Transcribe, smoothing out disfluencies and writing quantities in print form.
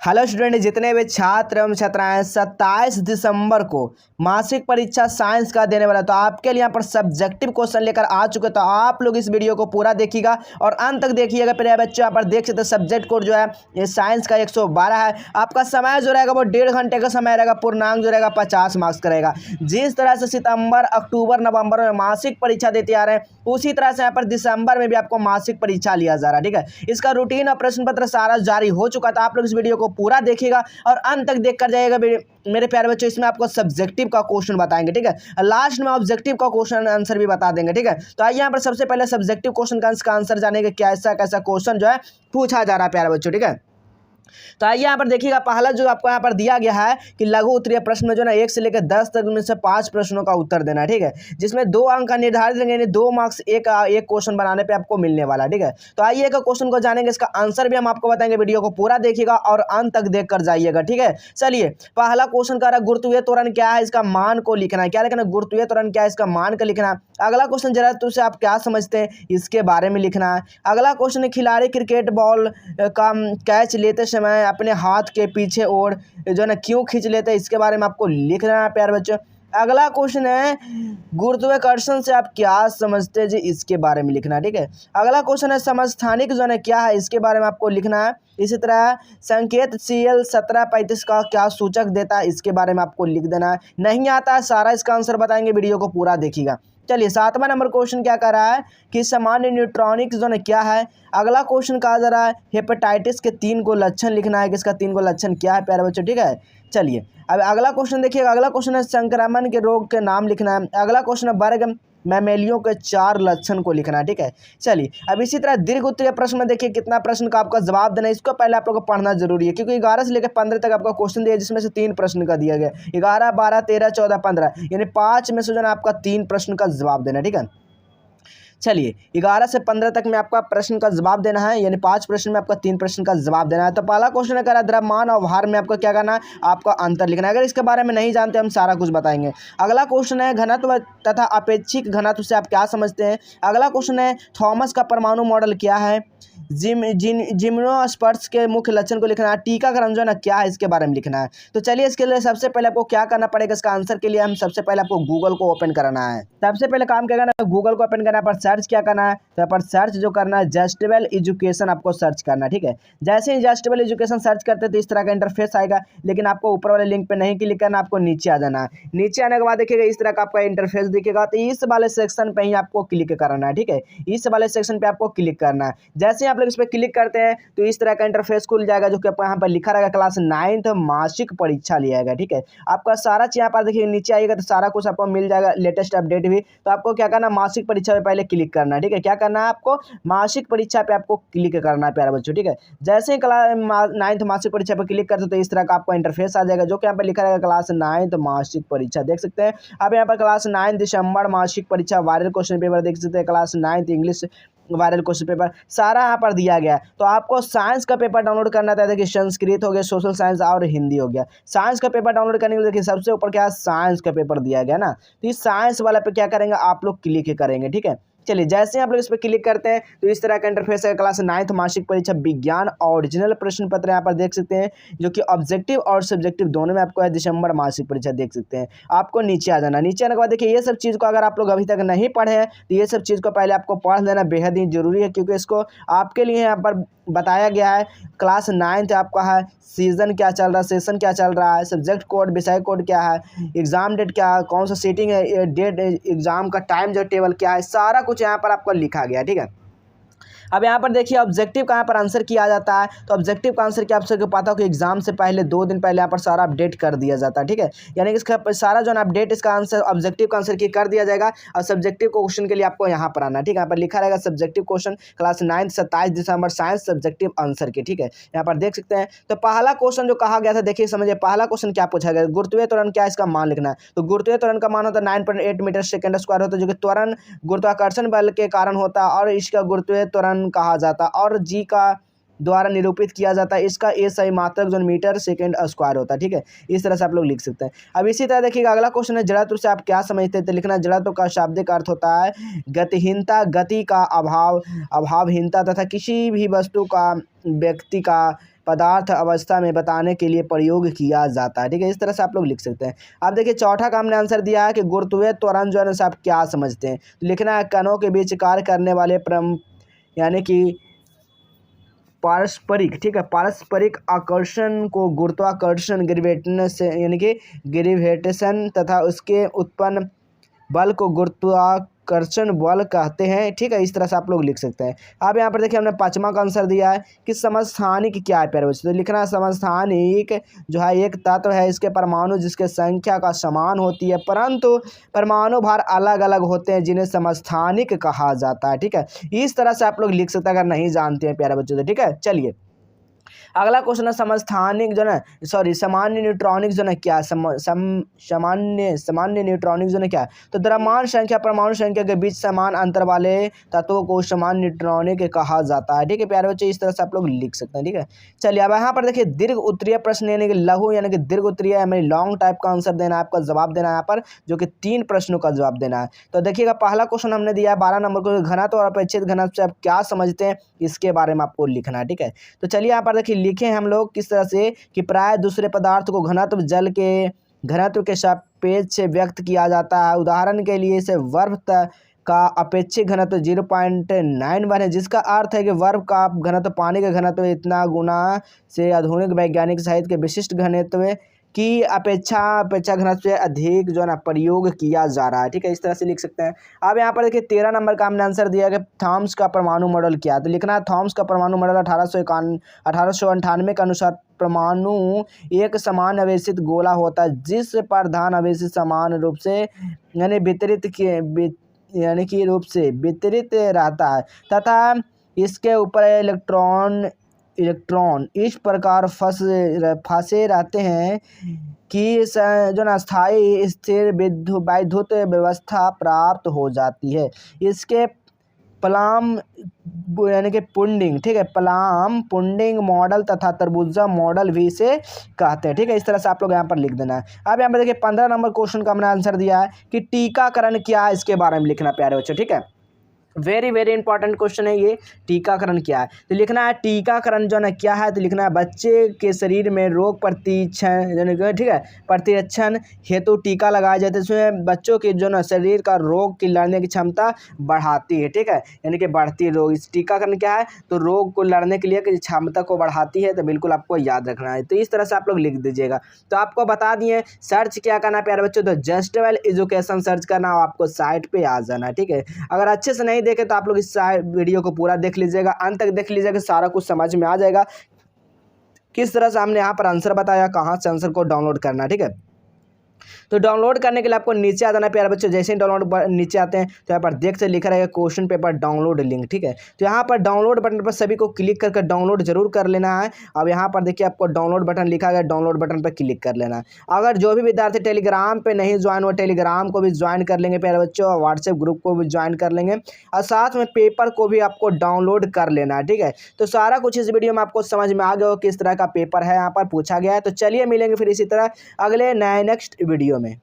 Hello student, जितने भी छात्र एवं छात्राएं 27 दिसंबर को मासिक परीक्षा साइंस का देने वाला, तो आपके लिए यहाँ पर सब्जेक्टिव क्वेश्चन लेकर आ चुके। तो आप लोग इस वीडियो को पूरा देखिएगा और अंत तक देखिएगा। प्रिय बच्चों, यहाँ पर देख सकते हैं सब्जेक्ट कोड जो है ये साइंस का 112 है। आपका समय जो रहेगा वो 1.5 घंटे का समय रहेगा। पूर्णांक जो रहेगा 50 मार्क्स का रहेगा। जिस तरह से सितंबर, अक्टूबर, नवंबर में मासिक परीक्षा देते आ रहे हैं, उसी तरह से यहाँ पर दिसंबर में भी आपको मासिक परीक्षा लिया जा रहा है। ठीक है, इसका रूटीन और प्रश्न पत्र सारा जारी हो चुका था। आप लोग इस वीडियो को पूरा देखिएगा और अंत तक देख कर जाइएगा। मेरे प्यारे बच्चों, इसमें आपको सब्जेक्टिव का क्वेश्चन बताएंगे। ठीक है, लास्ट में ऑब्जेक्टिव का क्वेश्चन आंसर भी बता देंगे। ठीक है, तो आइए यहाँ पर सबसे पहले सब्जेक्टिव क्वेश्चन का आंसर जानेंगे। कैसा कैसा क्वेश्चन जो है पूछा जा रहा है प्यारे बच्चों। ठीक है, तो आइए यहाँ पर देखिएगा। पहला जो आपको यहाँ पर दिया गया है कि लघु उत्तरीय प्रश्न में जो ना 1 से लेकर 10 तक में से 5 प्रश्नों का उत्तर देना है। ठीक है, जिसमें 2 अंक का निर्धारित रहेंगे, यानी 2 मार्क्स एक क्वेश्चन बनाने पे आपको मिलने वाला है। ठीक है, तो आइए एक क्वेश्चन को जानेंगे, इसका आंसर भी हम आपको बताएंगे। वीडियो को पूरा देखिएगा और अंत तक देख कर जाइएगा। ठीक है, चलिए पहला क्वेश्चन कह रहा है गुरुत्वीय त्वरण क्या है, इसका मान को लिखना है। क्या लिखना है? गुरुत्वीय त्वरण क्या है, इसका मान का लिखना है। अगला क्वेश्चन जरा तुझसे आप क्या समझते हैं, इसके बारे में लिखना है। अगला क्वेश्चन है खिलाड़ी क्रिकेट बॉल का कैच लेते समय अपने हाथ के पीछे और जो है ना क्यों खींच लेते हैं, इसके बारे में आपको लिखना है प्यारे बच्चों। अगला क्वेश्चन है गुरुत्वाकर्षण से आप क्या समझते हैं जी, इसके बारे में लिखना है। ठीक है, अगला क्वेश्चन है समस्थानिक जो है क्या है, इसके बारे में आपको लिखना है। इसी तरह संकेत CL 1735 का क्या सूचक देता है, इसके बारे में आपको लिख देना है। नहीं आता है सारा, इसका आंसर बताएंगे। वीडियो को पूरा देखिएगा। चलिए 7वां नंबर क्वेश्चन क्या कर रहा है कि सामान्य न्यूट्रॉनिक जो है क्या है। अगला क्वेश्चन कहा जा रहा है हेपेटाइटिस के 3 को लक्षण लिखना है कि इसका 3 को लक्षण क्या है प्यारे बच्चों। ठीक है, चलिए अब अगला क्वेश्चन देखिएगा। अगला क्वेश्चन है संक्रमण के रोग के नाम लिखना है। अगला क्वेश्चन है वर्ग मैमेलियों के 4 लक्षण को लिखना है। ठीक है, चलिए अब इसी तरह दीर्घ उत्तरीय प्रश्न में देखिए कितना प्रश्न का आपका जवाब देना है। इसको पहले आप लोगों को पढ़ना जरूरी है, क्योंकि 11 से लेकर 15 तक आपका क्वेश्चन दिया, जिसमें से 3 प्रश्न का दिया गया। 11, 12, 13, 14, 15, यानी 5 में से जो है आपका 3 प्रश्न का जवाब देना है। ठीक है, चलिए 11 से 15 तक में आपका प्रश्न का जवाब देना है, यानी 5 प्रश्न में आपका 3 प्रश्न का जवाब देना है। तो पहला क्वेश्चन है कह रहा है द्रव्यमान और भार में आपको क्या करना है, आपका अंतर लिखना है। अगर इसके बारे में नहीं जानते, हम सारा कुछ बताएंगे। अगला क्वेश्चन है घनत्व तथा अपेक्षिक घनत्व से आप क्या समझते हैं। अगला क्वेश्चन है थॉमस का परमाणु मॉडल क्या है। जिम्नोस्पर्म्स के मुख्य लक्षण को लिखना है। टीकाकरण जो है ना क्या है, इसके बारे में लिखना है। तो चलिए इसके लिए सबसे पहले आपको क्या करना पड़ेगा, इसका आंसर के लिए हम सबसे पहले आपको गूगल को ओपन करना है। सबसे पहले काम क्या करना है, गूगल को ओपन करना है। पर सर्च क्या करना है, तो यहाँ पर सर्च जो करना है जस्टेबल एजुकेशन आपको सर्च करना है। ठीक है, जैसे ही जस्टेबल एजुकेशन सर्च करते हैं तो इस तरह का इंटरफेस आएगा, लेकिन आपको ऊपर वाले लिंक पे नहीं क्लिक करना, आपको नीचे आ जाना है। नीचे आने के बाद देखिएगा इस तरह का आपका इंटरफेस दिखेगा, तो इस वाले सेक्शन पे ही आपको क्लिक करना है। ठीक है, इस वाले सेक्शन पे आपको क्लिक करना है। जैसे आप लोग इस पर क्लिक करते हैं तो इस तरह का इंटरफेस खुल जाएगा, जो कि आपको यहाँ पर लिखा रहेगा क्लास 9th मासिक परीक्षा लिया जाएगा। ठीक है, आपका सारा चीज यहाँ पर देखिए नीचे आएगा तो सारा कुछ आपको मिल जाएगा, लेटेस्ट अपडेट भी। तो आपको क्या करना है, मासिक परीक्षा पे पहले क्लिक करना है। ठीक है, क्या करना है आपको, मासिक परीक्षा पे आपको क्लिक करना है प्यारे बच्चों। ठीक है, जैसे ही क्लास 9th मासिक परीक्षा पे क्लिक करते तो इस तरह का आपका इंटरफेस आ जाएगा, जो कि यहाँ पर लिखा रहेगा क्लास 9th मासिक परीक्षा। देख सकते हैं अब यहाँ पर क्लास 9 दिसंबर मासिक परीक्षा वायरल क्वेश्चन पेपर देख सकते हैं। Class 9 English viral question paper सारा यहाँ पर दिया गया है। तो आपको साइंस का पेपर डाउनलोड करना था, देखिए संस्कृत हो गया, सोशल साइंस और हिंदी हो गया। साइंस का पेपर डाउनलोड करने के लिए देखिए सबसे ऊपर क्या है, साइंस का पेपर दिया गया ना। तो इस साइंस वाला पे क्या करेंगे, आप लोग क्लिक करेंगे। ठीक है, चलिए जैसे ही आप लोग इस पर क्लिक करते हैं तो इस तरह का इंटरफेस है। क्लास 9th मासिक परीक्षा विज्ञान ओरिजिनल प्रश्न पत्र यहाँ पर देख सकते हैं, जो कि ऑब्जेक्टिव और सब्जेक्टिव दोनों में आपको है। दिसंबर मासिक परीक्षा देख सकते हैं। आपको नीचे आ जाना। नीचे आने के बाद देखिए ये सब चीज़ को अगर आप लोग अभी तक नहीं पढ़े हैं तो ये सब चीज़ को पहले आपको पढ़ लेना बेहद ही जरूरी है, क्योंकि इसको आपके लिए यहाँ पर बताया गया है। क्लास 9th आपका है, सीजन क्या चल रहा है, सेशन क्या चल रहा है, सब्जेक्ट कोड, विषय कोड क्या है, एग्जाम डेट क्या है, कौन सा सीटिंग है, डेट एग्जाम का टाइम जो टेबल क्या है, सारा कुछ यहाँ पर आपको लिखा गया है। ठीक है, अब यहाँ पर देखिए ऑब्जेक्टिव का यहाँ पर आंसर किया जाता है। तो ऑब्जेक्टिव का आंसर क्या आप सबको पता हो कि एग्जाम से पहले 2 दिन पहले यहाँ पर सारा अपडेट कर दिया जाता है। ठीक है, यानी कि इसका सारा जो है अपडेट, इसका आंसर ऑब्जेक्टिव का आंसर की कर दिया जाएगा। और सब्जेक्टिव क्वेश्चन के लिए आपको यहाँ पर आना है। ठीक है, यहाँ पर लिखा रहेगा सब्जेक्टिव क्वेश्चन क्लास 9 27 दिसंबर साइंस सब्जेक्टिव आंसर के। ठीक है, यहाँ पर देख सकते हैं। तो पहला क्वेश्चन जो कहा गया था, देखिए समझिए पहला क्वेश्चन क्या पूछा गया, गुरुत्वीय त्वरण क्या है, इसका मान लिखना है। तो गुरुत्वीय त्वरण का मान होता है 9.8 मीटर सेकेंड स्क्वायर होता है, जो कि त्वरण गुरुत्वाकर्षण बल के कारण होता है और इसका गुरुत्वीय त्वरण कहा जाता है और जी का द्वारा निरूपित किया जाता है। इसका ए सही मात्रक जो मीटर सेकेंड स्क्वायर होता है। ठीक है, इस तरह से आप लोग लिख सकते हैं। अब इसी तरह देखिएगा अगला क्वेश्चन है जड़त्व से आप क्या समझते हैं, तो लिखना जड़त्व का शाब्दिक अर्थ होता है गतिहीनता, गति का अभाव, अभावहीनता तथा किसी भी वस्तु का, व्यक्ति का पदार्थ अवस्था में बताने के लिए प्रयोग किया जाता है। ठीक है, इस तरह से आप लोग लिख सकते हैं। अब देखिए चौथा का हमने आंसर दिया है कि गुरुत्वीय त्वरण जो है ना आप क्या समझते हैं। तो लिखना है कणों के बीच कार्य करने वाले यानी कि पारस्परिक, ठीक है, पारस्परिक आकर्षण को गुरुत्वाकर्षण ग्रेविटेशन यानी कि ग्रेविटेशन तथा उसके उत्पन्न बल को गुरुत्वाकर्षण बल कहते हैं। ठीक है, इस तरह से आप लोग लिख सकते हैं। अब यहाँ पर देखिए हमने पाँचवा का आंसर दिया है कि समस्थानिक क्या है प्यारे बच्चों। तो लिखना है समस्थानिक जो है एक तत्व है, इसके परमाणु जिसके संख्या का समान होती है परंतु परमाणु भार अलग अलग होते हैं जिन्हें समस्थानिक कहा जाता है। ठीक है, इस तरह से आप लोग लिख सकते हैं अगर नहीं जानते हैं प्यारे बच्चों। तो ठीक है, चलिए अगला क्वेश्चन है समस्थानिक जो है सॉरी सामान्य न्यूट्रॉनिक जो है क्या सामान्य न्यूट्रॉनिक जो है क्या है। तो द्रव्यमान संख्या परमाणु संख्या के बीच समान अंतर वाले तत्वों को सामान्य न्यूट्रॉनिक कहा जाता है। ठीक है प्यारे बच्चे, इस तरह से आप लोग लिख सकते हैं। ठीक है, चलिए अब यहाँ पर देखिए दीर्घ उत्तरीय प्रश्न यानी कि लघु यानी कि दीर्घ उत्तरीय हमें लॉन्ग टाइप का आंसर देना है, आपका जवाब देना है यहाँ पर जो कि 3 प्रश्नों का जवाब देना है। तो देखिएगा पहला क्वेश्चन हमने दिया है 12 नंबर को, घनत्व और अपेक्षित घनत्व से आप क्या समझते हैं इसके बारे में आपको लिखना है। ठीक है, तो चलिए यहाँ पर देखिए लिखे हम लोग किस तरह से कि प्राय दूसरे पदार्थ को घनत्व जल के घनत्व के सापेक्ष से व्यक्त किया जाता है। उदाहरण के लिए इसे बर्फ का अपेक्षित घनत्व 0.91 है, जिसका अर्थ है कि बर्फ का घनत्व पानी के घनत्व इतना गुना से आधुनिक वैज्ञानिक साहित्य के विशिष्ट घनत्व की अपेक्षा घनत्व से अधिक जो है ना प्रयोग किया जा रहा है। ठीक है, इस तरह से लिख सकते हैं। अब यहाँ पर देखिए 13 नंबर का हमने आंसर दिया कि थॉम्स का परमाणु मॉडल क्या है। तो लिखना है थॉम्स का परमाणु मॉडल 1898 के अनुसार परमाणु एक समान आवेशित गोला होता है जिस पर धन आवेशित समान रूप से यानी कि रूप से वितरित रहता है तथा इसके ऊपर इलेक्ट्रॉन इस प्रकार फंसे रहते हैं कि जो ना स्थायी स्थिर विद्युत व्यवस्था प्राप्त हो जाती है। इसके प्लाम यानी कि पुडिंग, ठीक है, प्लाम पुडिंग मॉडल तथा तरबूजा मॉडल भी इसे कहते हैं। ठीक है, इस तरह से आप लोग यहाँ पर लिख देना है। अब यहाँ पर देखिए 15 नंबर क्वेश्चन का हमने आंसर दिया है कि टीकाकरण क्या है इसके बारे में लिखना प्यारे बच्चों। ठीक है, वेरी वेरी इंपॉर्टेंट क्वेश्चन है ये, टीकाकरण क्या है। तो लिखना है टीकाकरण जो है क्या है। तो लिखना है बच्चे के शरीर में रोग प्रतिरक्षण, ठीक है, प्रतिरक्षण हेतु टीका लगाया जाता है। इसमें बच्चों के जो ना शरीर का रोग की लड़ने की क्षमता बढ़ाती है। ठीक है, यानी कि बढ़ती है रोग। इस टीकाकरण क्या है तो रोग को लड़ने के लिए क्षमता को बढ़ाती है। तो बिल्कुल आपको याद रखना है। तो इस तरह से आप लोग लिख दीजिएगा। तो आपको बता दिए सर्च क्या करना प्यारे बच्चों, तो जस्ट वेल एजुकेशन सर्च करना, आपको साइट पे आ जाना। ठीक है, अगर अच्छे से नहीं देखे तो आप लोग इस वीडियो को पूरा देख लीजिएगा, अंत तक देख लीजिएगा, सारा कुछ समझ में आ जाएगा किस तरह से हमने यहाँ पर आंसर बताया, कहाँ से आंसर को डाउनलोड करना। ठीक है, तो डाउनलोड करने के लिए आपको नीचे आ जाना प्यारे बच्चों। जैसे ही डाउनलोड नीचे आते हैं तो यहाँ पर देख से लिखा रहेगा क्वेश्चन पेपर डाउनलोड लिंक। ठीक है, तो यहाँ पर डाउनलोड बटन पर सभी को क्लिक करके डाउनलोड जरूर कर लेना है। अब यहाँ पर देखिए आपको डाउनलोड बटन लिखा गया, डाउनलोड बटन पर क्लिक कर लेना है। अगर जो भी विद्यार्थी टेलीग्राम पे नहीं ज्वाइन हुआ, टेलीग्राम को भी ज्वाइन कर लेंगे प्यारे बच्चों, और व्हाट्सएप ग्रुप को भी ज्वाइन कर लेंगे, और साथ में पेपर को भी आपको डाउनलोड कर लेना है। ठीक है, तो सारा कुछ इस वीडियो में आपको समझ में आ गया हो किस तरह का पेपर है यहाँ पर पूछा गया है। तो चलिए मिलेंगे फिर इसी तरह अगले नए नेक्स्ट वीडियो में।